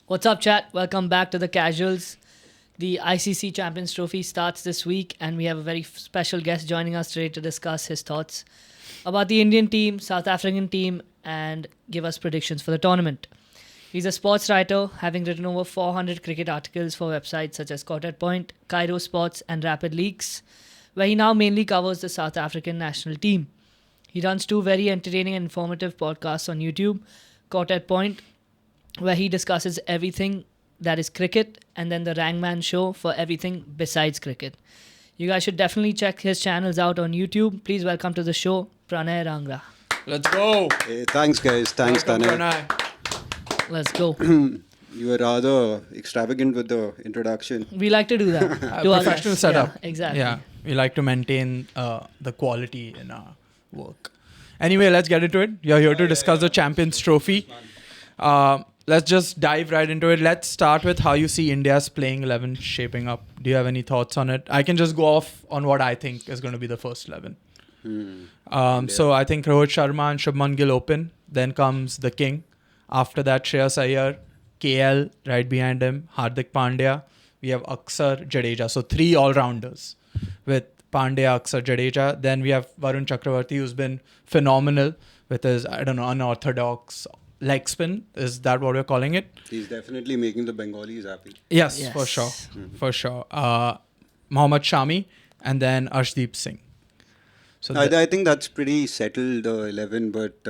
What's up, chat? Welcome back to the Casuals. The ICC Champions Trophy starts this week, and we have a very special guest joining us today to discuss his thoughts about the Indian team, South African team, and give us predictions for the tournament. He's a sports writer, having written over 400 cricket articles for websites such as Point, Cairo Sports, and Rapid Leaks, where he now mainly covers the South African national team. He runs two very entertaining and informative podcasts on YouTube, Point, where he discusses everything that is cricket, and then the Rangman show for everything besides cricket. You guys should definitely check his channels out on YouTube. Please welcome to the show, Pranay Rangra. Let's go. Hey, thanks, guys. Thanks, Pranay. Let's go. You were rather extravagant with the introduction. We like to do that. To our Professional guests. setup. Yeah, exactly. Yeah, we like to maintain the quality in our work. Anyway, let's get into it. You're here to discuss the Champions Trophy. Let's just dive right into it. Let's start with how you see India's playing 11 shaping up. Do you have any thoughts on it? I can just go off on what I think is going to be the first 11. So I think Rohit Sharma and Shubman Gill open. Then comes the king. After that, Shreyas Iyer, KL right behind him, Hardik Pandya. We have Akshar, Jadeja. So three all-rounders with Pandya, Akshar, Jadeja. Then we have Varun Chakravarti, who's been phenomenal with his, unorthodox leg spin. Is that what we're calling it? He's definitely making the Bengalis happy. Yes. For sure. For sure. Mohammad Shami and then Arshdeep Singh. So I think that's pretty settled, 11, but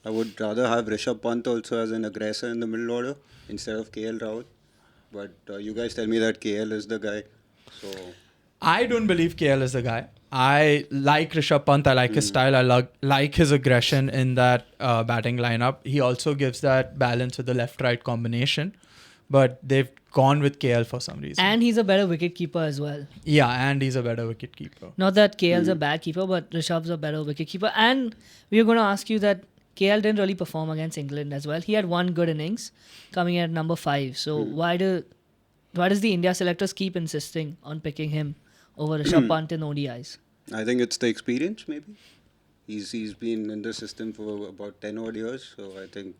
I would rather have Rishabh Pant also as an aggressor in the middle order instead of KL Rahul. But you guys tell me that KL is the guy. So I don't believe KL is the guy. I like Rishabh Pant. I like his style. I like his aggression in that batting lineup. He also gives that balance with the left-right combination. But they've gone with KL for some reason. And he's a better wicketkeeper as well. Yeah, and he's a better wicketkeeper. Not that KL's a bad keeper, but Rishabh's a better wicketkeeper. And we were going to ask you that KL didn't really perform against England as well. He had one good innings coming in at number 5. So why does the India selectors keep insisting on picking him over Rishabh Pant in ODIs? I think it's the experience, maybe. He's been in the system for about 10 odd years. So I think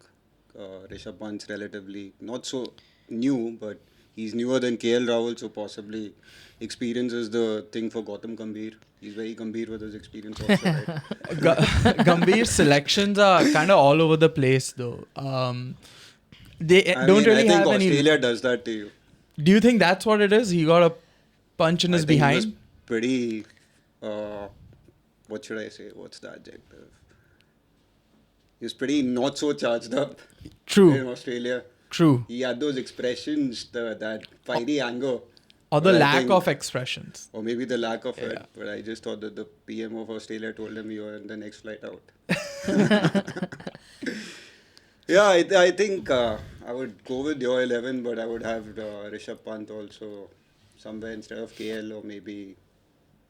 Rishabh Pant's relatively not so new, but he's newer than KL Rahul. So possibly experience is the thing for Gambhir. He's very Gambhir with his experience also, right? Gambhir's selections are kind of all over the place, though. They don't really have any. I think Australia does that to you. Do you think that's what it is? He got a punch in his behind? He was pretty. What should I say? What's the adjective? He was pretty not so charged up. True. In Australia. True. He had those expressions, that fiery anger. Or the lack of expressions. Or maybe the lack of it. But I just thought that the PM of Australia told him you are in the next flight out. Yeah, I think I would go with your 11, but I would have Rishabh Pant also somewhere instead of KL, or maybe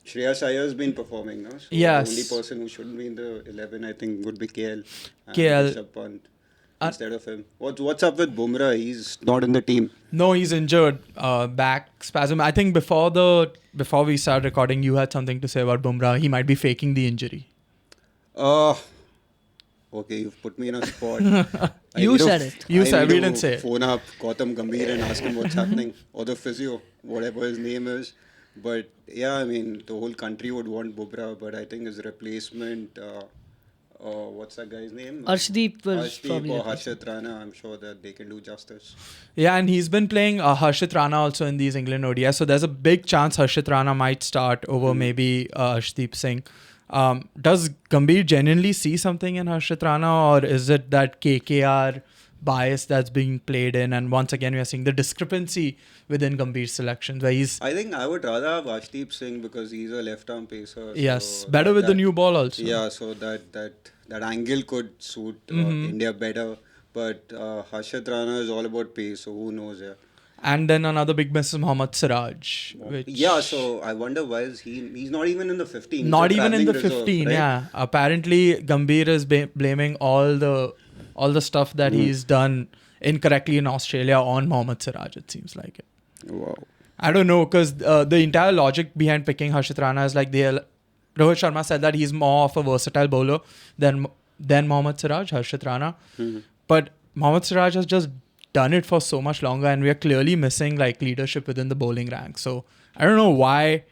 Shreyas Iyer's been performing, no? So yes. The only person who shouldn't be in the 11, I think, would be KL. And KL. Rishabh Pant instead of him. What's up with Bumrah? He's not in the team. No, he's injured. Back spasm. I think before we started recording, you had something to say about Bumrah. He might be faking the injury. Okay, you've put me in a spot. You said it. You said, we didn't say it. Phone up Gambhir and ask him what's happening. Or the physio, whatever his name is. But yeah, I mean, the whole country would want Bumrah, but I think his replacement, what's that guy's name? Arshdeep was probably or Harshit Rana, I'm sure that they can do justice. Yeah, and he's been playing Harshit Rana also in these England ODIs. So there's a big chance Harshit Rana might start over maybe Arshdeep Singh. Does Gambhir genuinely see something in Harshit Rana, or is it that KKR bias that's being played in? And once again, we are seeing the discrepancy within Gambhir's selections where he's... I think I would rather have Arshdeep Singh because he's a left-arm pacer. Yes, so better with the new ball also. Yeah, so that angle could suit India better. But Harshit Rana is all about pace, so who knows, yeah. And then another big miss is Mohammad Siraj. Yeah, so I wonder why he's not even in the 15. Not even in the reserve, 15, right? yeah. Apparently, Gambhir is blaming all the stuff that he's done incorrectly in Australia on Mohammad Siraj, it seems like it. Wow. I don't know, because the entire logic behind picking Harshit Rana is like Rohit Sharma said that he's more of a versatile bowler than Mohammad Siraj, Harshit Rana. But Mohammad Siraj has just done it for so much longer, and we are clearly missing like leadership within the bowling ranks. So I don't know why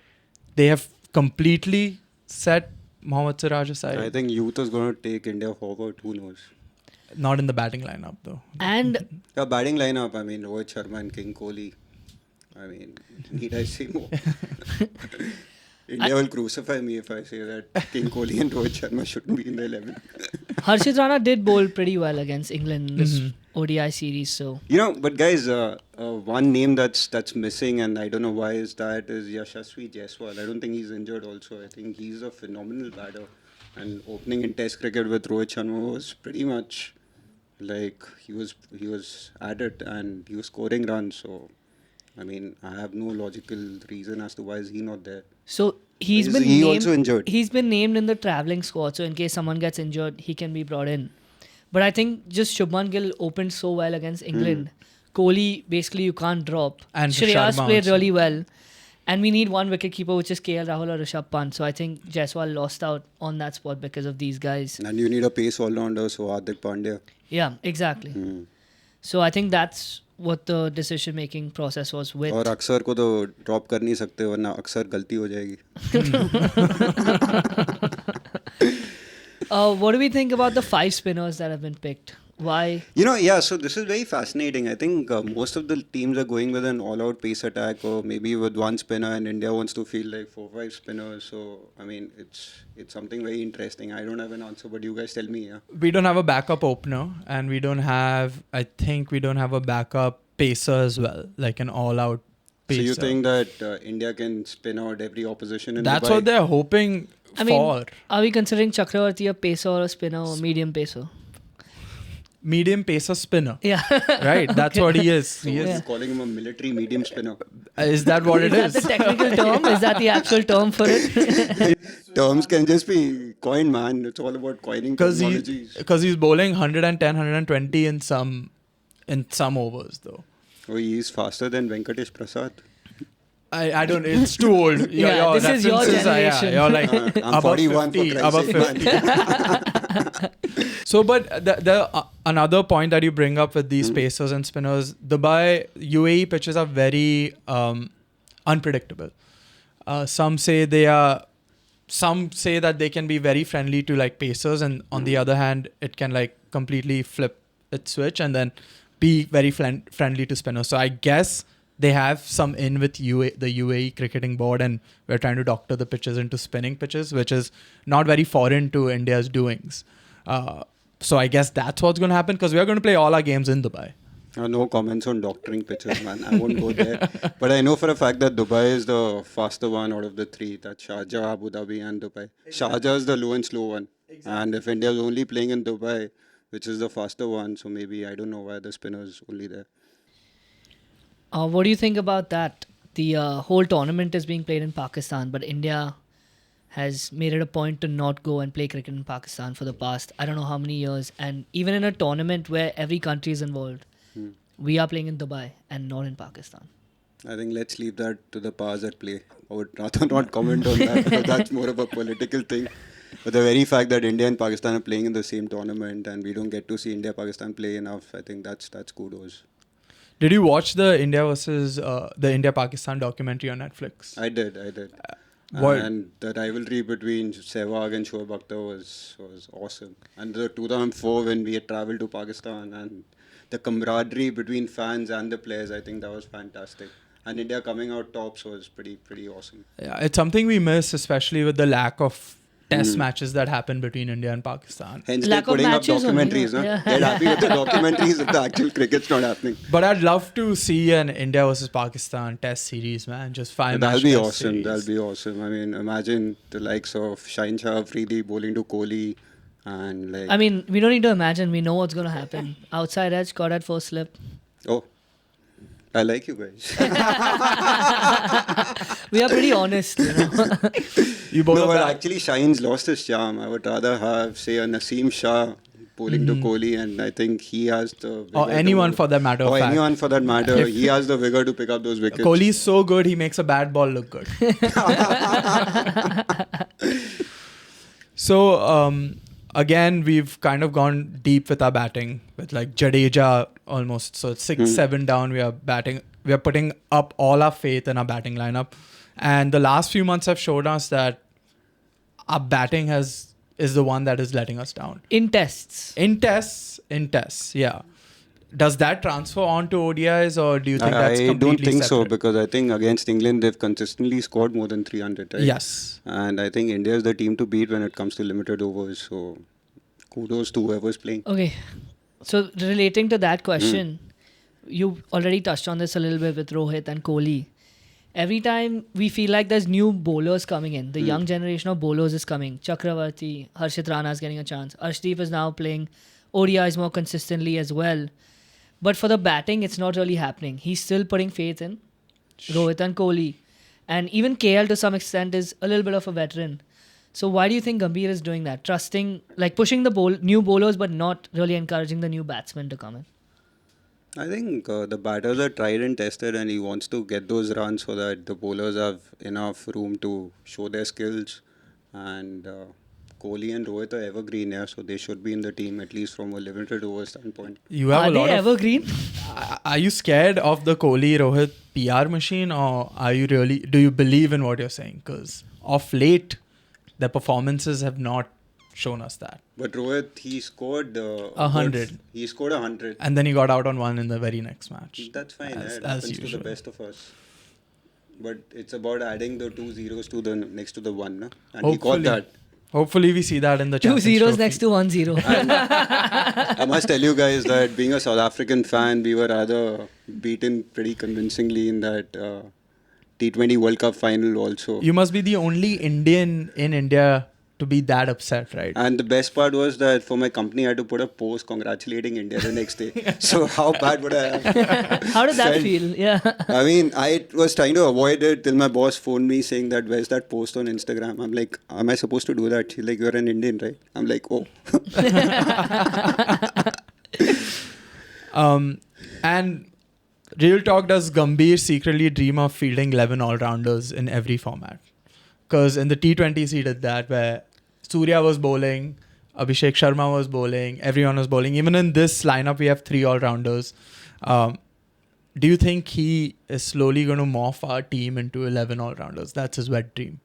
they have completely set Mohammad Siraj aside. I think youth is going to take India forward. Who knows? Not in the batting lineup though. And Yeah, batting lineup. I mean, Rohit Sharma and King Kohli. I mean, need I say more? India will crucify me if I say that King Kohli and Rohit Sharma shouldn't be in the 11. Harshit Rana did bowl pretty well against England in this ODI series. So But guys, one name that's missing, and I don't know why is Yashasvi Jaiswal. I don't think he's injured also. I think he's a phenomenal batter. And opening in Test cricket with Rohit Sharma was pretty much like he was at it and he was scoring runs. So, I mean, I have no logical reason as to why is he not there. So he's Is been he named, also injured? He's been named in the travelling squad, so in case someone gets injured, he can be brought in. But I think just Shubman Gill opened so well against England. Kohli, basically, you can't drop. And Shreyas Sharma played also. really well. And we need one wicketkeeper, which is KL Rahul or Rishabh Pant. So I think Jaiswal lost out on that spot because of these guys. And you need a pace all-rounder, so Hardik Pandya. Yeah, exactly. So I think that's what the decision-making process was with. और अक्सर को तो drop कर नहीं सकते वरना अक्सर गलती हो जाएगी. What do we think about the 5 spinners that have been picked? Why? So this is very fascinating. I think most of the teams are going with an all-out pace attack or maybe with one spinner, and India wants to field like 4-5 spinners. So, I mean, it's something very interesting. I don't have an answer, but you guys tell me, yeah. We don't have a backup opener, and I think we don't have a backup pacer as well, like an all-out pacer. So you think that India can spin out every opposition in That's Dubai? what they're hoping I mean, for. are we considering Chakravarti a pacer or a spinner or medium pacer? Medium pacer spinner. Yeah. Right, that's what he is. So He you're is. calling him a military medium spinner. Is that what it Is is? that the technical term? Is that the actual term for it? Terms can just be coined, man. It's all about coining terminologies. Because he's bowling 110, 120 in some overs though. Oh, he's faster than Venkatesh Prasad. I don't. It's too old. Yeah, this is your references are- generation. you're like I'm above 41 50. for Above Christ's sake, 50. So, but the another point that you bring up with these pacers and spinners, Dubai UAE pitches are very unpredictable. Some say that they can be very friendly to like pacers, and on the other hand, it can like completely flip its switch and then be very friendly to spinners. So I guess they have some in with the UAE cricketing board, and we're trying to doctor the pitches into spinning pitches, which is not very foreign to India's doings. So I guess that's what's going to happen, because we are going to play all our games in Dubai. No comments on doctoring pitches, man. I won't go there. But I know for a fact that Dubai is the faster one out of the three. That's Sharjah, Abu Dhabi and Dubai. Sharjah is the low and slow one. And if India is only playing in Dubai, which is the faster one, so maybe I don't know why the spinner is only there. What do you think about that? The whole tournament is being played in Pakistan, but India has made it a point to not go and play cricket in Pakistan for the past, I don't know how many years. And even in a tournament where every country is involved, we are playing in Dubai and not in Pakistan. I think let's leave that to the powers at play. I would rather not comment on that because that's more of a political thing. But the very fact that India and Pakistan are playing in the same tournament and we don't get to see India-Pakistan play enough, I think that's kudos. Did you watch the India versus the India-Pakistan documentary on Netflix? I did. What? And the rivalry between Sehwag and Shoaib Akhtar was awesome. And the 2004 when we had travelled to Pakistan and the camaraderie between fans and the players, I think that was fantastic. And India coming out tops was pretty awesome. Yeah, it's something we miss, especially with the lack of test matches that happen between India and Pakistan. Hence Lack they're of putting up matches only, documentaries. no? No? Yeah. They're happy with the documentaries if the actual cricket's not happening. But I'd love to see an India versus Pakistan test series, man. Just five That'll match be test awesome. series. That'll be awesome. I mean, imagine the likes of Shine Shah Afridi bowling to Kohli and like... I mean, we don't need to imagine. We know what's going to happen. Outside edge, caught at first slip. Oh, I like you guys. We are pretty honest, you know. You both No, are but back. actually Shine's lost his charm. I would rather have, say, a Naseem Shah bowling to Kohli, and I think he has the... vigor Or anyone to, for that matter of Or fact. anyone for that matter. If- He has the vigor to pick up those wickets. Kohli's so good, he makes a bad ball look good. So, again, we've kind of gone deep with our batting with like Jadeja almost. So 6-7 down, we are putting up all our faith in our batting lineup. And the last few months have showed us that our batting is the one that is letting us down. In tests, yeah. Does that transfer on to ODIs, or do you think that's completely I don't think so, separate? because I think against England they've consistently scored more than 300, right? Yes. And I think India is the team to beat when it comes to limited overs. So kudos to whoever's playing. okay. So relating to that question, you already touched on this a little bit with Rohit and Kohli. Every time we feel like there's new bowlers coming in, the young generation of bowlers is coming. Chakravarti, Harshit Rana is getting a chance. Arshdeep is now playing ODIs more consistently as well. But for the batting, it's not really happening. He's still putting faith in Rohit and Kohli. And even KL to some extent is a little bit of a veteran. So why do you think Gambhir is doing that? Trusting, like pushing the new bowlers but not really encouraging the new batsmen to come in? I think the batters are tried and tested, and he wants to get those runs so that the bowlers have enough room to show their skills. And Kohli and Rohit are evergreen, so they should be in the team, at least from a limited over standpoint. You have Are a lot they of. evergreen? Are you scared of the Kohli Rohit PR machine, or are you really? Do you believe in what you're saying? Because of late, the performances have not shown us that. But Rohit, he scored 100. He scored 100. And then he got out on one in the very next match. That's fine. As It happens to usual. the best of us. But it's about adding the 2 zeros to the next to the 1. Na? And he caught that. Hopefully we see that in the 2 Champions zeros Trophy. next to 1 0. I must tell you guys that being a South African fan, we were rather beaten pretty convincingly in that T20 World Cup final also. You must be the only Indian in India to be that upset, right? And the best part was that for my company, I had to put a post congratulating India the next day. So how bad would I have? How did that felt? feel? Yeah. I mean, I was trying to avoid it till my boss phoned me saying that, where's that post on Instagram? I'm like, am I supposed to do that? She's like, you're an Indian, right? I'm like, oh. And real talk, does Gambhir secretly dream of fielding 11 all-rounders in every format? Because in the T20s he did that, where Surya was bowling, Abhishek Sharma was bowling, everyone was bowling. Even in this lineup, we have 3 all-rounders. Do you think he is slowly going to morph our team into 11 all-rounders? That's his wet dream.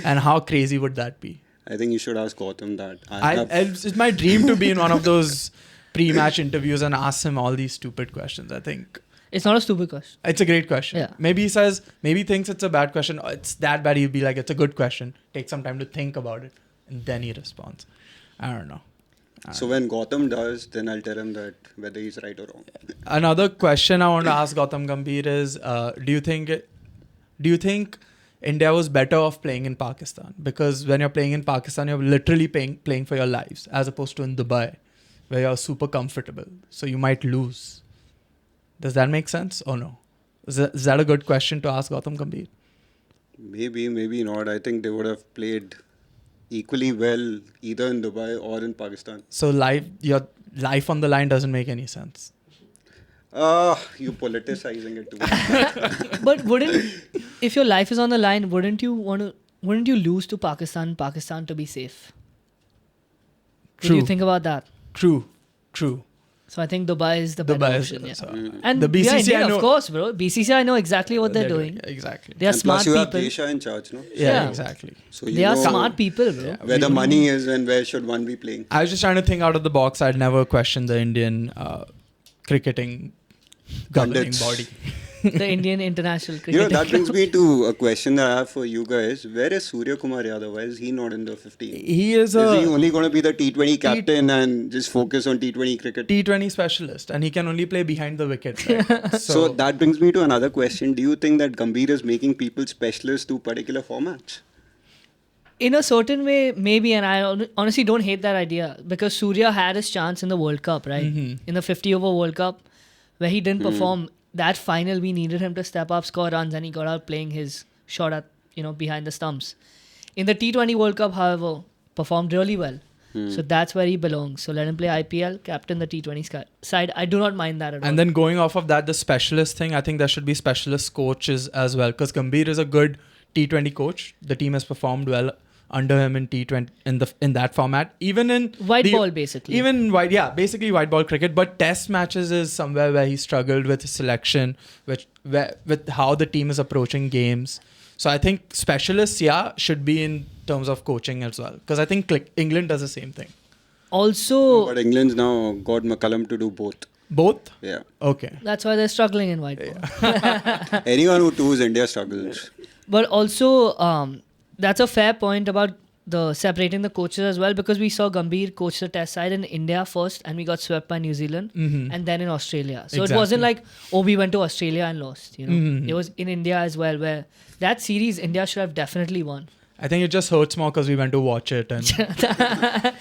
And how crazy would that be? I think you should ask Gautam that. It's my dream to be in one of those pre-match interviews and ask him all these stupid questions. I think It's not a stupid question. it's a great question. Yeah. Maybe he thinks it's a bad question. Or it's that bad. He'll be like, it's a good question. Take some time to think about it. And then he responds. I don't know. So when Gautam does, then I'll tell him that whether he's right or wrong. Another question I want to ask Gautam Gambhir is, do you think India was better off playing in Pakistan? Because when you're playing in Pakistan, you're literally playing for your lives, as opposed to in Dubai, where you're super comfortable. So you might lose. Does that make sense or no? Is that a good question to ask Gautam Gambhir? Maybe, maybe not. I think they would have played equally well either in Dubai or in Pakistan. So your life on the line doesn't make any sense. You politicizing it too much. But if your life is on the line, wouldn't you lose to Pakistan to be safe? What do you True. think about that? True. So I think Dubai is the better Dubai option. is Yeah. the And the BCCI India, know- of course, bro. BCCI know exactly what they're doing. Exactly. They are And smart plus you have people. Kesha in charge, no? Yeah, exactly. So They are know smart people, bro. where the money is and where should one be playing. I was just trying to think out of the box. I'd never question the Indian cricketing governing Pundits. body. The Indian international You cricket. know, that brings me to a question that I have for you guys. Where is Surya Kumar Yadav? Why is he not in the 15? He is Is he a only going to be the T20 captain and just focus on T20 cricket? T20 specialist, and he can only play behind the wicket. Right? So that brings me to another question. Do you think that Gambhir is making people specialists to particular formats? In a certain way, maybe, and I honestly don't hate that idea because Surya had his chance in the World Cup, right? In the 50 over World Cup, where he didn't perform. That final, we needed him to step up, score runs, and he got out playing his shot at behind the stumps. In the T20 World Cup, however, performed really well. So that's where he belongs. So let him play IPL, captain the T20 side. I do not mind that at all. And then going off of that, the specialist thing, I think there should be specialist coaches as well, because Gambhir is a good T20 coach. The team has performed well under him in T20 in that format. Even in White ball, basically. Even white, yeah, basically white ball cricket. But Test matches is somewhere where he struggled with his selection, with how the team is approaching games. So I think specialists, should be in terms of coaching as well. Because I think England does the same thing. Also, But England's now got McCullum to do both. Both? Yeah. Okay. that's why they're struggling in white ball. Anyone who tours India struggles. But also, that's a fair point about the separating the coaches as well, because we saw Gambhir coach the Test side in India first, and we got swept by New Zealand, and then in Australia. So it wasn't like, we went to Australia and lost. It was in India as well, where that series India should have definitely won. I think it just hurts more because we went to watch it and That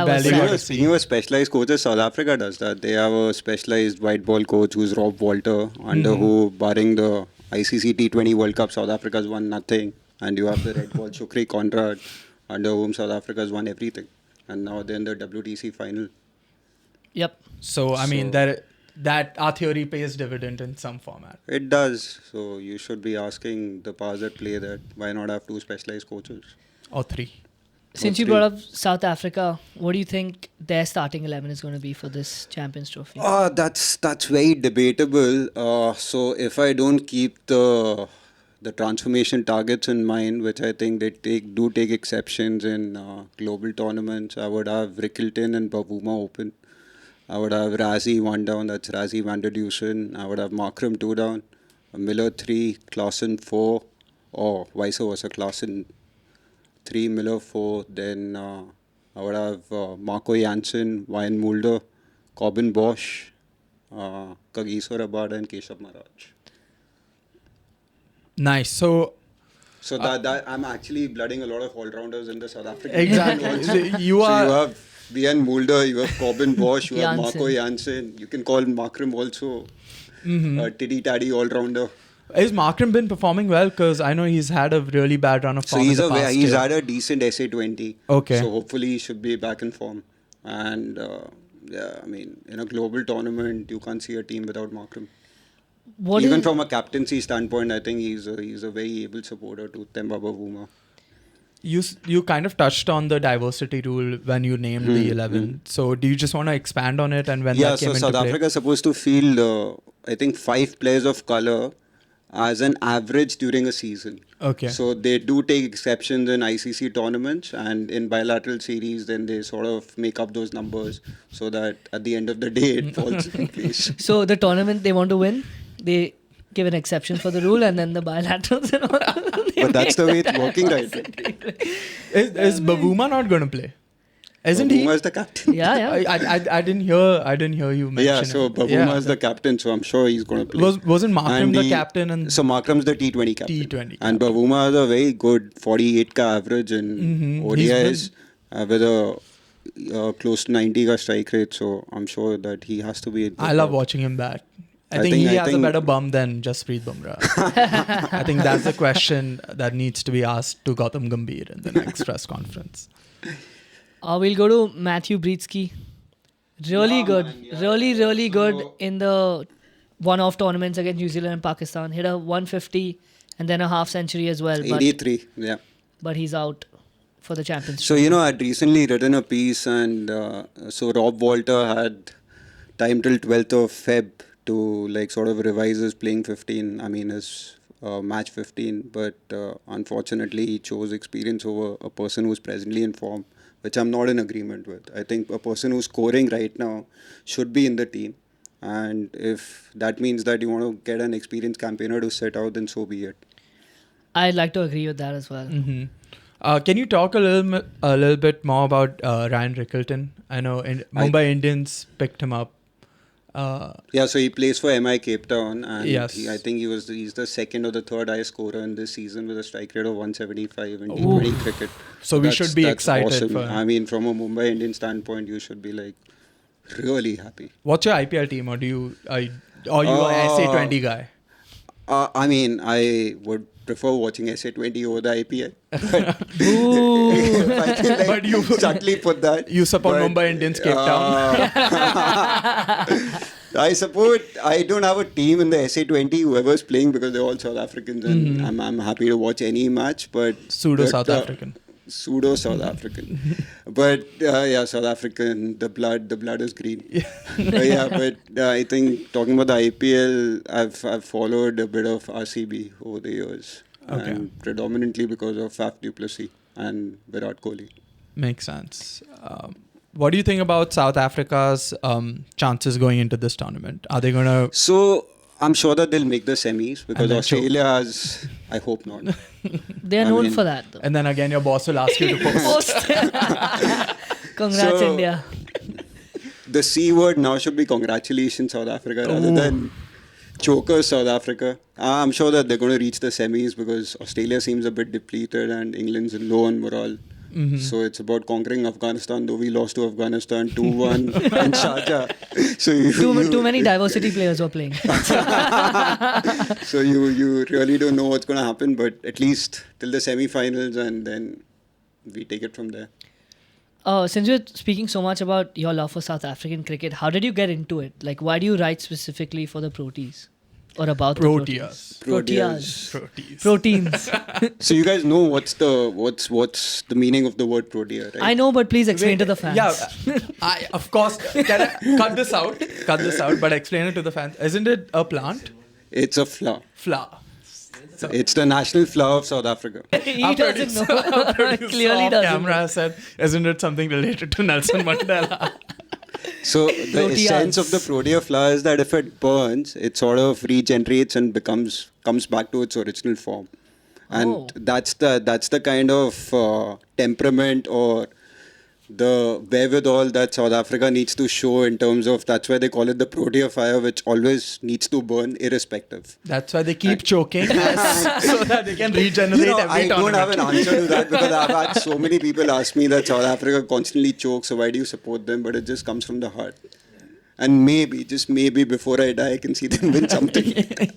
was sad. Speaking of specialized coaches, South Africa does that. They have a specialized white ball coach who's Rob Walter, under who, barring the ICC T20 World Cup, South Africa's won nothing. And you have the red ball Shukri Conrad, under whom South Africa's won everything. And now they're in the WTC final. Yep. So, I mean, that our theory pays dividend in some format. It does. So you should be asking the powers that play that why not have two specialized coaches? Or 3. Since you brought up South Africa, what do you think their starting 11 is going to be for this Champions Trophy? That's very debatable. So if I don't keep the transformation targets in mind, which I think they do take exceptions in global tournaments, I would have Rickleton and Bavuma open. I would have Rassie 1 down, that's Rassie van der Dusen. I would have Markram 2 down, Miller 3, Klaassen 4, or vice versa, Klaassen 3, Miller 4. Then I would have Marco Jansen, Wayne Mulder, Corbin Bosch, Kagiso Rabada, and Keshav Maharaj. Nice. So that I'm actually blooding a lot of all-rounders in the South African exactly. team also. you are. So you have Wayne Mulder, you have Corbin Bosch, you have Jansen. Marco Jansen. You can call Markram also a tiddy-taddy all-rounder. Has Markram been performing well? Because I know he's had a really bad run of So form. he's year. had a decent SA20. Okay. So hopefully he should be back in form. And I mean, in a global tournament, you can't see a team without Markram. Even from a captaincy standpoint, I think he's a very able supporter to Themba Bavuma. You kind of touched on the diversity rule when you named the 11. So do you just want to expand on it and when that came into South play? Africa is supposed to field, I think, 5 players of colour as an average during a season. Okay. So they do take exceptions in ICC tournaments, and in bilateral series, then they sort of make up those numbers so that at the end of the day it falls in place. So the tournament they want to win, they give an exception for the rule, and then the bilaterals and all. But that's the way it's working right now. Is Bavuma not going to play? Isn't he? Bavuma is the captain. Yeah. I didn't hear you mention Yeah, so him. Bavuma is the captain, so I'm sure he's going to play. Wasn't Markram And the captain? And so Markram's the T20 captain. T20 And Bavuma has a very good 48 average in ODIs with a close to 90 ka strike rate. So I'm sure that he has to be. I love watching him bat. I think he has a better bum than Jasprit Bumrah. I think that's the question that needs to be asked to Gautam Gambhir in the next press conference. We'll go to Matthew Breetzke. Really good. Really good in the one-off tournaments against New Zealand and Pakistan. Hit a 150 and then a half century as well. 83, yeah. But he's out for the Champions So, I'd recently written a piece, and so Rob Walter had time till 12th of Feb to sort of revise his playing 15, his match 15, but unfortunately he chose experience over a person who's presently in form, which I'm not in agreement with. I think a person who's scoring right now should be in the team, and if that means that you want to get an experienced campaigner to sit out, then so be it. I'd like to agree with that as well. Can you talk a little bit more about Ryan Rickleton? I know Mumbai Indians picked him up. So he plays for MI Cape Town, and yes. I think he's the second or the third highest scorer in this season with a strike rate of 175 in T20 cricket. So we should be excited. Awesome. For him. From a Mumbai Indian standpoint, you should be really happy. What's your IPL team, or you an SA20 guy? I would prefer watching SA20 over the IPL. If I can But you subtly put that. You support Mumbai Indians Cape Town. I don't have a team in the SA20, whoever's playing, because they're all South Africans, and I'm happy to watch any match. But South African. pseudo South African. But yeah, South African, the blood is green. But I think talking about the IPL, I've followed a bit of RCB over the years, and predominantly because of Faf du Plessis and Virat Kohli. Makes sense. What do you think about South Africa's chances going into this tournament? Are they going to... So I'm sure that they'll make the semis because Australia has... I hope not. They are known for that, though. And then again, your boss will ask you to post. Congrats, India. The C word now should be congratulations, South Africa, rather than chokers, South Africa. I'm sure that they're going to reach the semis because Australia seems a bit depleted and England's low on morale. So it's about conquering Afghanistan, though we lost to Afghanistan 2-1 in Sharjah. So too many diversity players were playing. So you really don't know what's going to happen, but at least till the semi-finals, and then we take it from there. Since we're speaking so much about your love for South African cricket, how did you get into it? Like, why do you write specifically for the Proteas? Or about Proteas. the Proteas. Proteins. So you guys know what's the meaning of the word Protea, right? I know, but please explain to the fans. Yeah, of course. Can I cut this out? But explain it to the fans. Isn't it a plant? It's a flower. Flower. So It's the national flower of South Africa. He doesn't know. Clearly doesn't. Camera said, isn't it something related to Nelson Mandela? So the essence of the Protea flower is that if it burns, it sort of regenerates and comes back to its original form. And that's the kind of temperament or the wherewithal that South Africa needs to show in terms of, that's why they call it the Protea fire, which always needs to burn irrespective. That's why they keep choking so that they can regenerate every I don't tournament. have an answer to that because I've had so many people ask me that South Africa constantly chokes, so why do you support them? But it just comes from the heart. And maybe, just maybe before I die, I can see them win something.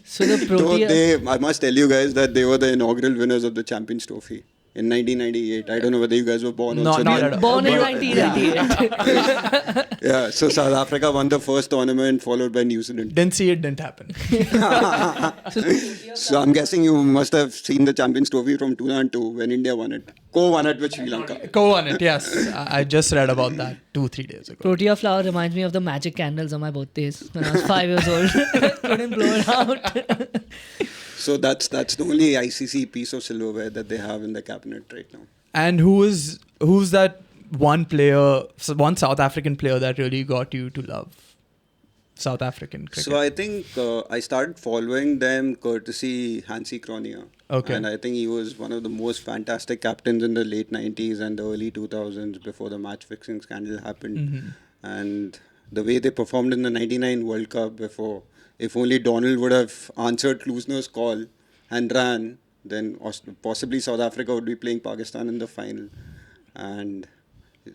So the Protea... I must tell you guys that they were the inaugural winners of the Champions Trophy in 1998. I don't know whether you guys were born not at all. Born in 1998. Yeah, so South Africa won the first tournament, followed by New Zealand. Didn't see it, didn't happen. So I'm guessing you must have seen the Champions Trophy from 2002 when India won it. Co-won it with Sri Lanka. Co-won it, yes. I just read about that 2-3 days ago. Protea flower reminds me of the magic candles on my birthdays when I was 5 years old. Couldn't blow it out. So that's the only ICC piece of silverware that they have in the cabinet right now. And who's that one South African player that really got you to love South African cricket? So I think I started following them courtesy Hansie Cronje. Okay. And I think he was one of the most fantastic captains in the late 90s and the early 2000s before the match fixing scandal happened. And the way they performed in the 99 World Cup before, if only Donald would have answered Klusner's call and ran, then possibly South Africa would be playing Pakistan in the final. And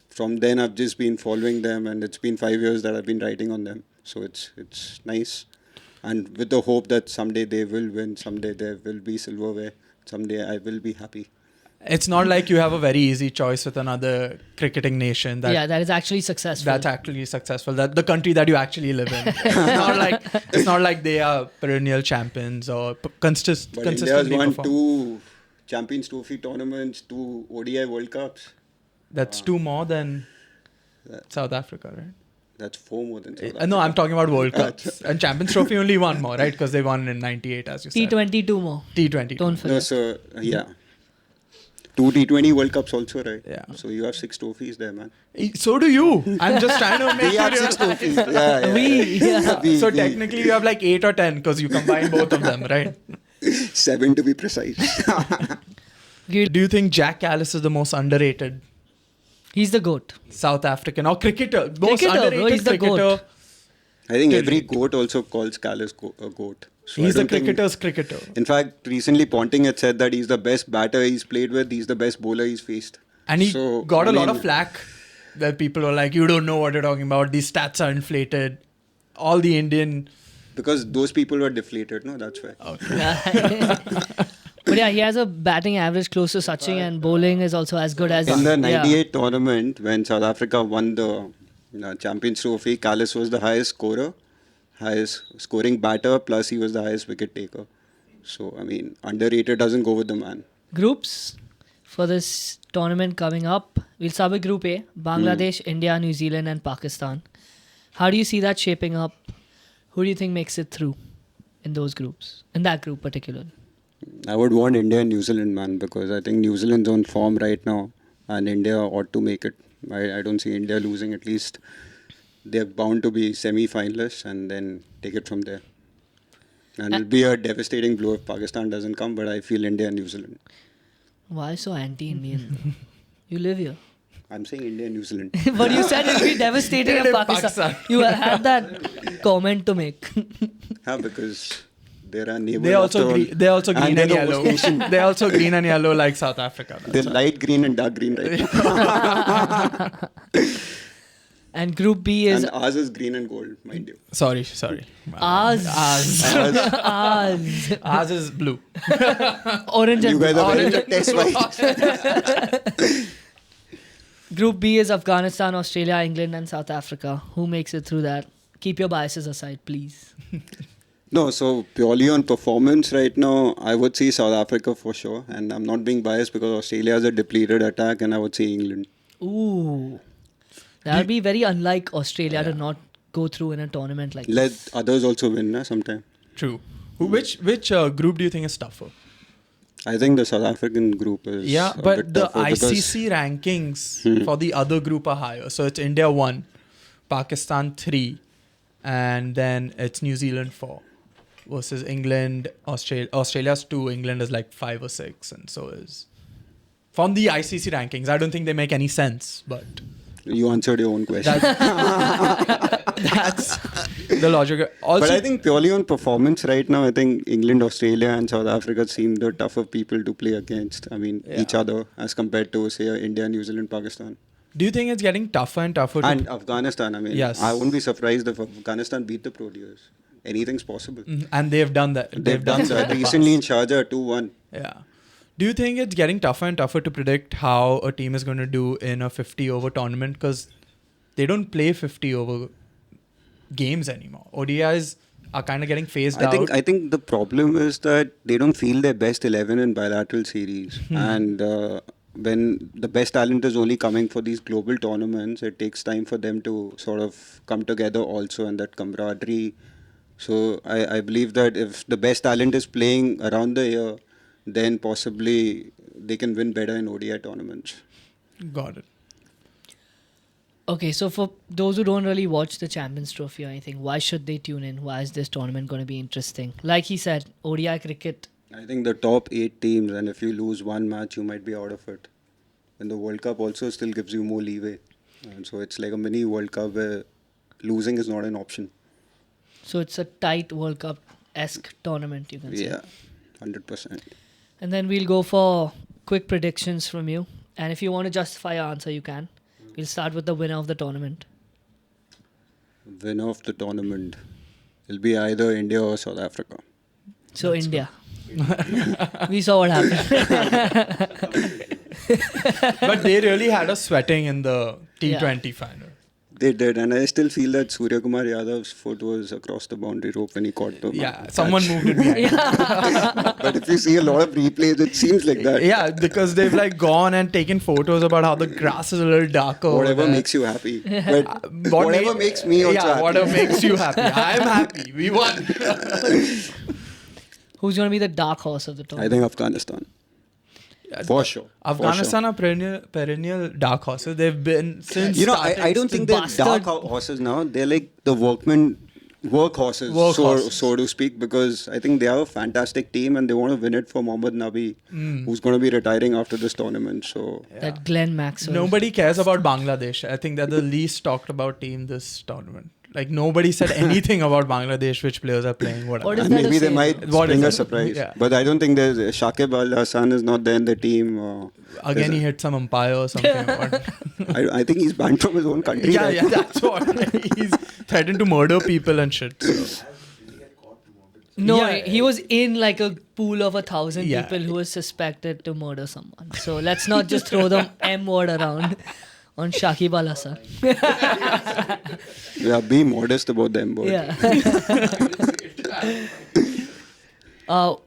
from then I've just been following them, and it's been 5 years that I've been writing on them. So it's nice. And with the hope that someday they will win, someday there will be silverware, someday I will be happy. It's not like you have a very easy choice with another cricketing nation. That is actually successful. That's actually successful. That the country that you actually live in. It's not like they are perennial champions or consistently But India's won 2 Champions Trophy tournaments, 2 ODI World Cups. That's 2 more than South Africa, right? That's 4 more than South Africa. No, I'm talking about World Cups. And Champions Trophy only 1 more, right? Because they won in 98, as you said. T20 2 more. T20. Don't forget. No, so, yeah. 2 T20 World Cups also, right? Yeah. So you have 6 trophies there, man. So do you. I'm just trying to make We have 6 trophies. Yeah. So technically you have like 8 or 10 because you combine both of them, right? 7 to be precise. Do you think Jacques Kallis is the most underrated He's the GOAT. South African or cricketer? Most Cricketer, bro, underrated he's the cricketer. GOAT. I think every GOAT also calls Kallis a GOAT. So He's I the don't think- cricketer's cricketer. In fact, recently Ponting had said that he's the best batter he's played with, he's the best bowler he's faced. And he So, got I a lot mean, of flack where people were like, you don't know what you're talking about. These stats are inflated. All the Indian... Because those people were deflated, no? That's why. But yeah, he has a batting average close to Sachin, and bowling is also as good as... In the 98 Yeah. tournament, when South Africa won the Champions Trophy, Kallis was the highest scorer, highest scoring batter, plus he was the highest wicket taker. So, I mean, underrated doesn't go with the man. Groups for this tournament coming up. We'll start with Group A. Bangladesh, India, New Zealand and Pakistan. How do you see that shaping up? Who do you think makes it through in those groups? In that group particularly? I would want India and New Zealand, man, because I think New Zealand's on form right now and India ought to make it. I don't see India losing. At least they're bound to be semi-finalists and then take it from there. And it'll be a devastating blow if Pakistan doesn't come, but I feel India and New Zealand. Why so anti-Indian? You live here. I'm saying India and New Zealand. But you said it'll be devastating if Pakistan. You had that comment to make. Yeah, because they're our neighbor. They're also green and the yellow. host nation. They're also green and yellow like South Africa. They're light green and dark green right now. And Group B is... And ours is green and gold, mind you. Sorry. Ours. Ours is blue. Orange and You guys are wearing the test white. Group B is Afghanistan, Australia, England and South Africa. Who makes it through that? Keep your biases aside, please. No, so purely on performance right now, I would say South Africa for sure. And I'm not being biased because Australia has a depleted attack and I would say England. Ooh. That would be very unlike Australia to not go through in a tournament like Let this. others also win sometime. True. Which group do you think is tougher? I think the South African group is Yeah, a but bit the tougher because- ICC rankings for the other group are higher. So it's India 1, Pakistan 3, and then it's New Zealand 4 versus England, Australia's 2, England is like 5 or 6, and so is. From the ICC rankings, I don't think they make any sense, but... You answered your own question. That's the logic. Also, But I think purely on performance right now, I think England, Australia and South Africa seem the tougher people to play against. I mean, each other as compared to, say, India, New Zealand, Pakistan. do you think it's getting tougher and tougher? And Afghanistan, I mean, Yes. I wouldn't be surprised if Afghanistan beat the Proteas. Anything's possible. And they've done that. They've done so that in the recently in past. Sharjah 2-1. Yeah. Do you think it's getting tougher and tougher to predict how a team is going to do in a 50-over tournament? Because they don't play 50-over games anymore. ODIs are kind of getting phased out. I think the problem is that they don't feel their best 11 in bilateral series. And when the best talent is only coming for these global tournaments, it takes time for them to sort of come together also, and that camaraderie. So I believe that if the best talent is playing around the year, then possibly they can win better in ODI tournaments. Got it. Okay, so for those who don't really watch the Champions Trophy or anything, why should they tune in? Why is this tournament going to be interesting? Like he said, ODI cricket. I think the top 8 teams, and if you lose one match, you might be out of it. And the World Cup also still gives you more leeway. And so it's like a mini World Cup where losing is not an option. So it's a tight World Cup-esque tournament, you can say. Yeah, 100%. And then we'll go for quick predictions from you. And if you want to justify your answer, you can. We'll start with the winner of the tournament. Winner of the tournament will be either India or South Africa. So India. We saw what happened. But they really had us sweating in the T20 final. They did, and I still feel that Surya Kumar Yadav's foot was across the boundary rope when he caught the catch. Someone moved it behind. But if you see a lot of replays, it seems like that. Yeah, because they've like gone and taken photos about how the grass is a little darker. Whatever makes you happy. But whatever makes me also happy. Whatever makes you happy. I'm happy. We won. Who's going to be the dark horse of the I tournament? think Afghanistan. For sure. Afghanistan are perennial dark horses. They've been since. You know, I don't think they're dark horses now. They're like the workhorses, so to speak, because I think they have a fantastic team and they want to win it for Mohammad Nabi, who's going to be retiring after this tournament. So That Glenn Maxwell. Nobody cares about Bangladesh. I think they're the least talked about team this tournament. Like nobody said anything about Bangladesh, which players are playing, whatever. What is and that maybe to they say? might What bring is a it? surprise. Yeah. But I don't think there's Shakib Al Hassan is not there in the team. Again, he hit some umpire or something. I think he's banned from his own country. Yeah, that's what. He's threatened to murder people and shit. So. No, Yeah. he was in like a pool of 1,000 Yeah. people who were suspected to murder someone. So let's not just throw the M word around on Shakib Al Hassan. Yeah, be modest about them. Boy. Yeah.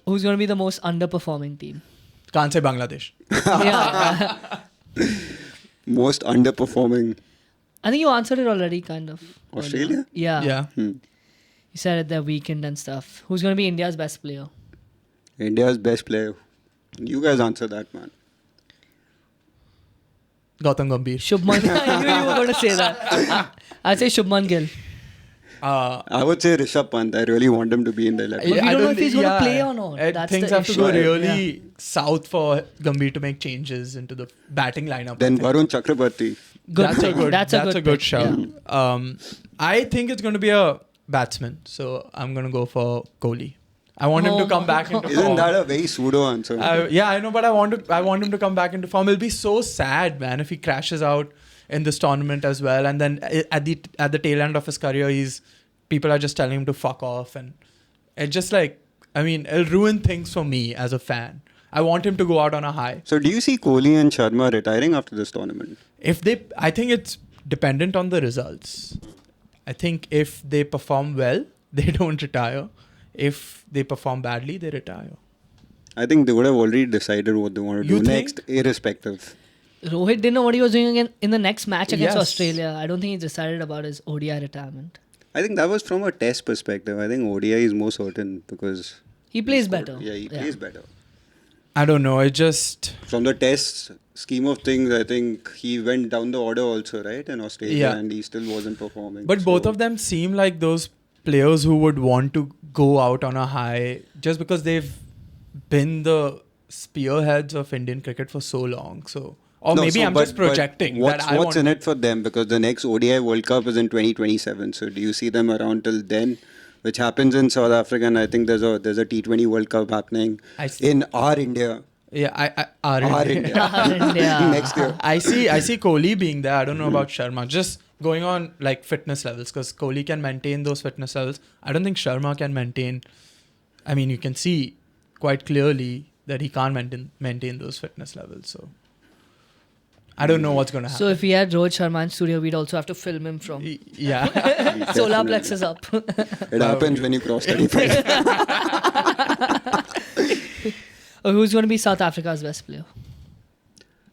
Who's going to be the most underperforming team? Can't say Bangladesh. Yeah. Most underperforming I think you answered it already, kind of. Australia? Yeah. Yeah. Hmm. You said at the weekend and stuff. Who's going to be India's best player? India's best player. You guys answer that, man. Gautam Gambhir. Shubman. I knew you were going to say that. I'd say Shubman Gill. I would say Rishabh Pant. I really want him to be in the 11. we don't know if he's gonna play or not. That's Things the have to issue. go really south for Gambhir to make changes into the batting lineup. Then I think. Varun Chakrabarti. Good That's pick. a good. That's a good pick, shout. yeah. I think it's going to be a batsman, so I'm going to go for Kohli. I want him to come back into Isn't form. that a very pseudo answer? Yeah, I know, but I want him to come back into form. It'll be so sad, man, if he crashes out in this tournament as well, and then at the tail end of his career, people are just telling him to fuck off, and it's just like, I mean, it'll ruin things for me as a fan. I want him to go out on a high. So do you see Kohli and Sharma retiring after this tournament? I think it's dependent on the results. I think if they perform well, they don't retire. If they perform badly, they retire. I think they would have already decided what they want to You do think? next, irrespective. Rohit didn't know what he was doing again in the next match against Yes. Australia. I don't think he decided about his ODI retirement. I think that was from a test perspective. I think ODI is more certain because... He plays better. Yeah, he plays better. I don't know. It just... From the test scheme of things, I think he went down the order also, right? In Australia, Yeah. and he still wasn't performing. But both of them seem like those players who would want to go out on a high just because they've been the spearheads of Indian cricket for so long. So, or No, maybe so I'm but- just projecting. but that What's in it for them? Because the next ODI World Cup is in 2027. So do you see them around till then? Which happens in South Africa, and I think there's a T20 World Cup happening I see. in our India. Yeah, Our India. India. Next year. I see Kohli being there. I don't know about Sharma. Just going on like fitness levels, because Kohli can maintain those fitness levels. I don't think Sharma can maintain. I mean, you can see quite clearly that he can't maintain those fitness levels. So I don't know what's going to happen. So if we had Rohit Sharma in studio, we'd also have to film him from Yeah. solar plexus up. It happens when you cross 35. Who's going to be South Africa's best player?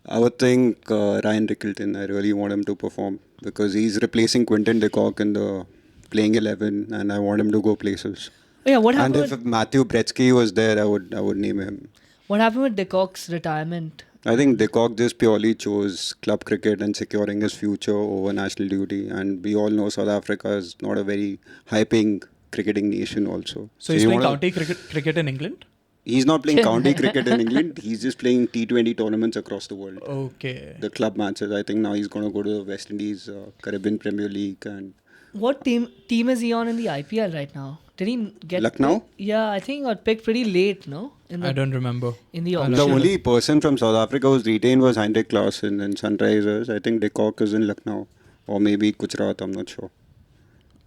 I would think Ryan Rickleton. I really want him to perform because he's replacing Quinton de Kock in the playing 11, and I want him to go places. Oh, yeah, what And happened? if Matthew Breetzke was there, I would name him. What happened with De Kock's retirement? I think de Kock just purely chose club cricket and securing his future over national duty. And we all know South Africa is not a very high-paying cricketing nation also. So he's you playing wanna- county cricket in England? He's not playing county cricket in England. He's just playing T20 tournaments across the world. Okay. The club matches. I think now he's going to go to the West Indies, Caribbean Premier League, and What team is he on in the IPL right now? Did he get Lucknow? Yeah, I think he got picked pretty late, no? I don't remember. In the I'll auction. the Sure. only person from South Africa who's retained was Heinrich Klaassen in Sunrisers. I think de Kock is in Lucknow, or maybe Gujarat. I'm not sure.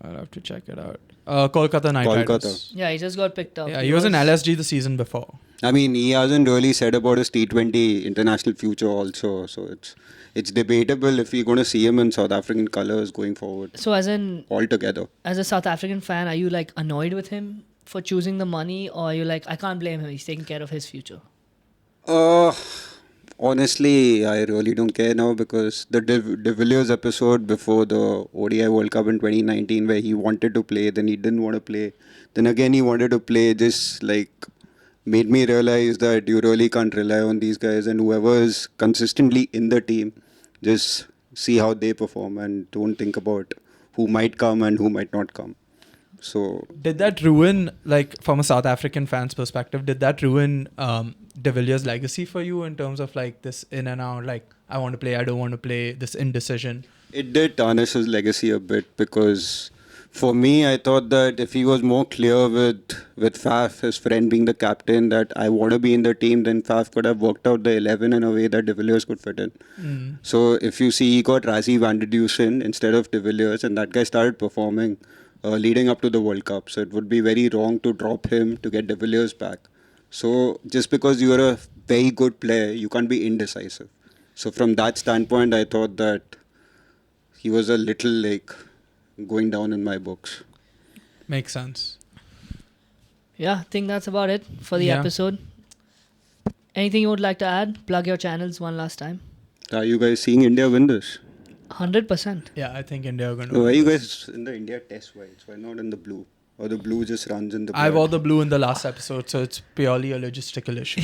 I'll have to check it out. Kolkata Knight Kolkata. Riders. Yeah, he just got picked up. Yeah, he was in LSG the season before. I mean, he hasn't really said about his T20 international future also. So it's debatable if we're going to see him in South African colours going forward So as altogether. a South African fan, are you like annoyed with him for choosing the money, or are you like, I can't blame him, he's taking care of his future? Honestly, I really don't care now because the De Villiers episode before the ODI World Cup in 2019 where he wanted to play, then he didn't want to play. Then again he wanted to play, just like made me realize that you really can't rely on these guys, and whoever is consistently in the team, just see how they perform and don't think about who might come and who might not come. So Did that ruin, like from a South African fan's perspective, did that ruin De Villiers' legacy for you in terms of like this in and out, like I want to play, I don't want to play, this indecision? it did tarnish his legacy a bit because for me, I thought that if he was more clear with Faf, his friend being the captain, that I want to be in the team, then Faf could have worked out the 11 in a way that De Villiers could fit in. So if you see, he got Rassie van der Dusen instead of De Villiers, and that guy started performing leading up to the World Cup. So it would be very wrong to drop him to get De Villiers back. So just because you're a very good player, you can't be indecisive. So from that standpoint, I thought that he was a little like going down in my books. Makes sense. Yeah, I think that's about it for the Yeah. episode. Anything you would like to add? Plug your channels one last time. Are you guys seeing India win this? 100%. Yeah, I think India are going Why are to. you guys in the India test whites? Why not in the blue? Or the blue just runs in the blood? I wore the blue in the last episode, so it's purely a logistical issue.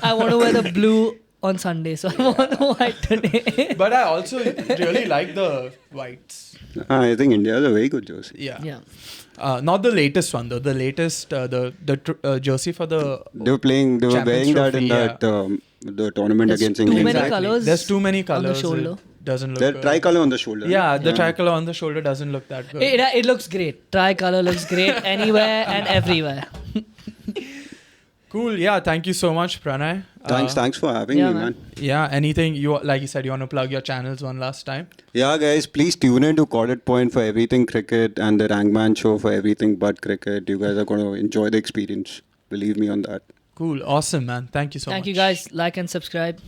I want to wear the blue on Sunday, so I want the white today. But I also really like the whites. I think India has a very good jersey. Yeah. Yeah. Not the latest one though. The latest, jersey for the. They were wearing Champions that in Trophy, the tournament There's against too England. many Exactly. colours There's too many on the colors. shoulder. It doesn't look. The tricolour on the shoulder. Yeah, the tricolour on the shoulder doesn't look that good. It looks great. Tricolor looks great anywhere and everywhere. Cool. Yeah. Thank you so much, Pranay. Thanks for having yeah, me, man. man. Yeah. Anything you like? You said you want to plug your channels one last time. Yeah, guys, please tune in to Corded Point for everything cricket and the Rangman show for everything but cricket. You guys are going to enjoy the experience. Believe me on that. Cool. Awesome, man. Thank you so much. Thank you guys. Like and subscribe.